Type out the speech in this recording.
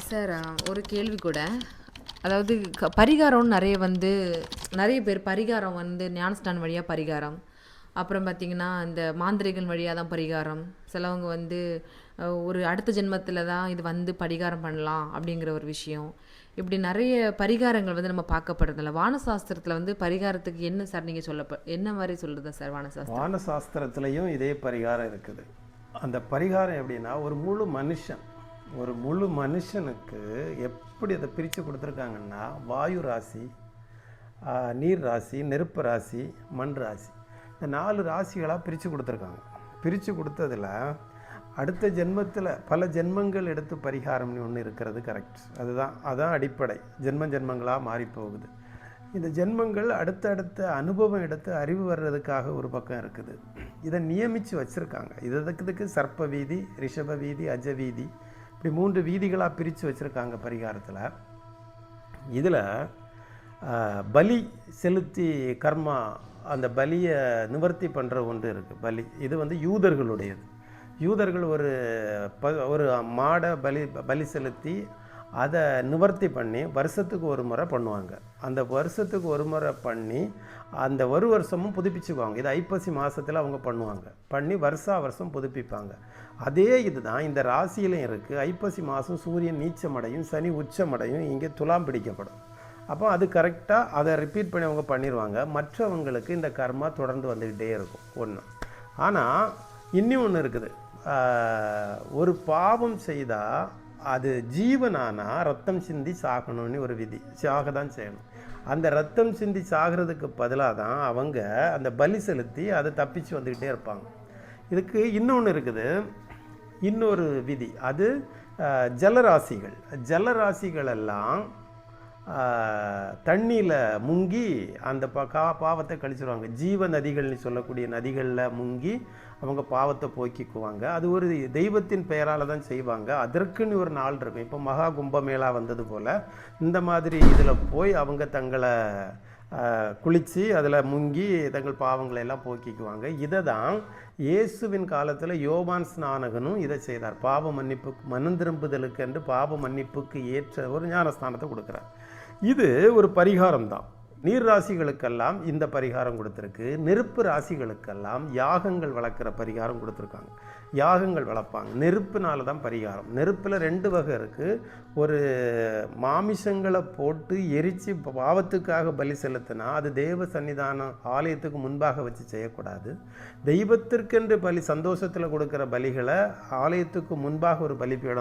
Sir, ஒரு கேள்வி கூட. அதாவது பரிகாரம்னு நிறைய பேர் பரிகாரம் ஞானஸ்நானம் வழியாக பரிகாரம், அப்புறம் பார்த்தீங்கன்னா இந்த மாந்திரிகன் வழியாக தான் பரிகாரம். சிலவங்க ஒரு அடுத்த ஜென்மத்தில் தான் இது பரிகாரம் பண்ணலாம் அப்படிங்கிற ஒரு விஷயம். இப்படி நிறைய பரிகாரங்கள் நம்ம பார்க்கப்படுறதில்ல. வானசாஸ்திரத்தில் பரிகாரத்துக்கு என்ன சார் நீங்கள் என்ன மாதிரி சொல்லுதா சார் வானசாஸ்திரம்? வானசாஸ்திரத்துலேயும் இதே பரிகாரம் இருக்குது. அந்த பரிகாரம் எப்படின்னா, ஒரு முழு மனுஷனுக்கு எப்படி அதை பிரித்து கொடுத்துருக்காங்கன்னா, வாயு ராசி, நீர் ராசி, நெருப்பு ராசி, மண் ராசி, இந்த 4 ராசிகளாக பிரித்து கொடுத்துருக்காங்க. பிரித்து கொடுத்ததில் அடுத்த ஜென்மத்தில் பல ஜென்மங்கள் எடுத்து பரிகாரம்னு ஒன்று இருக்கிறது கரெக்ட். அதான் அடிப்படை. ஜென்மங்களாக மாறிப்போகுது. இந்த ஜென்மங்கள் அடுத்தடுத்த அனுபவம் எடுத்து அறிவு வர்றதுக்காக ஒரு பக்கம் இருக்குது. இதை நியமித்து வச்சுருக்காங்க. இதுக்கு சர்ப்ப வீதி, ரிஷப வீதி, அஜ வீதி, இப்படி 3 வீதிகளாக பிரித்து வச்சுருக்காங்க பரிகாரத்தில். இதில் பலி செலுத்தி கர்மா, அந்த பலியை நிவர்த்தி பண்ணுற ஒன்று இருக்குது. பலி இது யூதர்களுடையது. யூதர்கள் ஒரு மாடை பலி செலுத்தி அதை நிவர்த்தி பண்ணி வருஷத்துக்கு ஒரு முறை பண்ணுவாங்க. அந்த வருஷத்துக்கு ஒரு முறை பண்ணி அந்த ஒரு வருஷமும் புதுப்பிச்சுக்குவாங்க. இது ஐப்பசி மாதத்தில் அவங்க பண்ணி வருஷம் புதுப்பிப்பாங்க. அதே இதுதான் இந்த ராசியிலையும் இருக்குது. ஐப்பசி மாதம் சூரியன் நீச்சமடையும், சனி உச்சமடையும், இங்கே துலாம் பிடிக்கப்படும். அப்போ அது கரெக்டாக அதை ரிப்பீட் பண்ணி அவங்க பண்ணிடுவாங்க. மற்றவங்களுக்கு இந்த கர்மா தொடர்ந்து வந்துக்கிட்டே இருக்கும் ஒன்று. ஆனால் இன்னும் ஒன்று இருக்குது. ஒரு பாவம் செய்தால் அது ஜீவனானா ரத்தம் சிந்தி சாகணும்னு ஒரு விதி. சாக தான் செய்யணும். அந்த ரத்தம் சிந்தி சாகிறதுக்கு பதிலாக தான் அவங்க அந்த பலி செலுத்தி அதை தப்பிச்சு வந்துக்கிட்டே இருப்பாங்க. இதுக்கு இன்னொன்று இருக்குது, இன்னொரு விதி. அது ஜலராசிகள் எல்லாம் தண்ணியில் முங்கி அந்த பாவத்தை கழிச்சிருவாங்க. ஜீவ நதிகள்னு சொல்லக்கூடிய நதிகளில் முங்கி அவங்க பாவத்தை போக்கிக்குவாங்க. அது ஒரு தெய்வத்தின் பெயரால் தான் செய்வாங்க. அதற்குன்னு ஒரு நாள் இருக்கும். இப்போ மகா கும்பமேளா வந்தது போல் இந்த மாதிரி இதில் போய் அவங்க தங்களை குளித்து அதில் முங்கி தங்கள் பாவங்களை எல்லாம் போக்கிக்குவாங்க. இதை தான் இயேசுவின் காலத்தில் யோவான் ஸ்நானகனும் இதை செய்தார். பாவ மன்னிப்புக்கு மனம் திரும்புதலுக்கு என்று பாவ மன்னிப்புக்கு ஏற்ற ஒரு ஞானஸ்தானத்தை கொடுக்குறார். இது ஒரு பரிகாரம் தான். நீர் ராசிகளுக்கெல்லாம் இந்த பரிகாரம் கொடுத்துருக்கு. நெருப்பு ராசிகளுக்கெல்லாம் யாகங்கள் வளர்க்குற பரிகாரம் கொடுத்துருக்காங்க. யாகங்கள் வளர்ப்பாங்க. நெருப்புனால தான் பரிகாரம். நெருப்பில் 2 வகை இருக்குது. ஒரு மாமிசங்களை போட்டு எரித்து பாவத்துக்காக பலி செலுத்தினா அது தெய்வ சன்னிதானம் ஆலயத்துக்கு முன்பாக வச்சு செய்யக்கூடாது. தெய்வத்திற்கென்று சந்தோஷத்தில் கொடுக்குற பலிகளை ஆலயத்துக்கு முன்பாக ஒரு பலிபீடம்